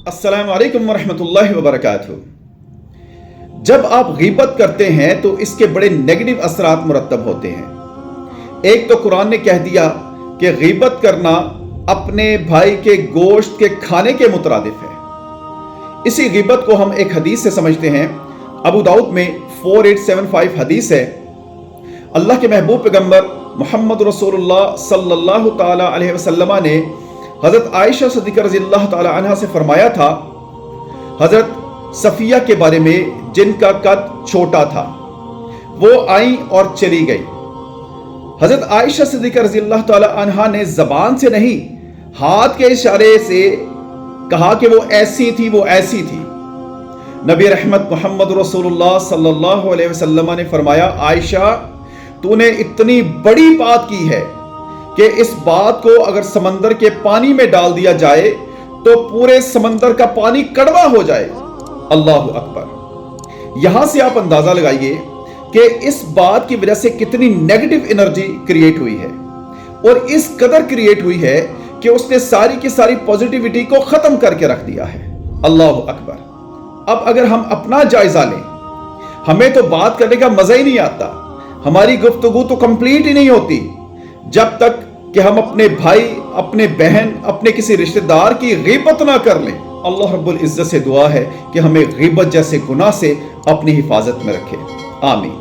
अस्सलाम वालेकुम वरहमतुल्लाहि वबरकातुहू। जब आप गीबत करते हैं तो इसके बड़े नेगेटिव असरात मुरत्तब होते हैं। एक तो कुरान ने कह दिया कि गीबत करना अपने भाई के गोश्त के खाने के मुतरादिफ है। इसी गीबत को हम एक हदीस से समझते हैं। अबू दाऊद में 4875 हदीस है। अल्लाह के महबूब पैगंबर मोहम्मद रसूलुल्लाह सल्लल्लाहु ताला अलैहि वसल्लम ने हज़रत आयशा सिद्दीक़ा रज़ियल्लाहु ताला अन्हा से फरमाया था, हज़रत सफ़िया के बारे में जिनका कद छोटा था, वो आई और चली गई। हज़रत आयशा सिद्दीक़ा रज़ियल्लाहु ताला अन्हा ने ज़बान से नहीं, हाथ के इशारे से कहा कि वो ऐसी थी, वो ऐसी थी। नबी रहमत मोहम्मद रसूलुल्लाह सल्लल्लाहु अलैहि वसल्लम ने फरमाया, आयशा तूने इतनी बड़ी बात की है कि इस बात को अगर समंदर के पानी में डाल दिया जाए तो पूरे समंदर का पानी कड़वा हो जाए। अल्लाहु अकबर। यहां से आप अंदाजा लगाइए कि इस बात की वजह से कितनी नेगेटिव एनर्जी क्रिएट हुई है, और इस कदर क्रिएट हुई है कि उसने सारी की सारी पॉजिटिविटी को खत्म करके रख दिया है। अल्लाहु अकबर। अब अगर हम अपना जायजा लें, हमें तो बात करने का मजा ही नहीं आता, हमारी गुफ्तगू तो कंप्लीट ही नहीं होती जब तक कि हम अपने भाई, अपने बहन, अपने किसी रिश्तेदार की गीबत ना कर लें। अल्लाह रब्बुल इज्जत से दुआ है कि हमें गीबत जैसे गुनाह से अपनी हिफाजत में रखे। आमीन।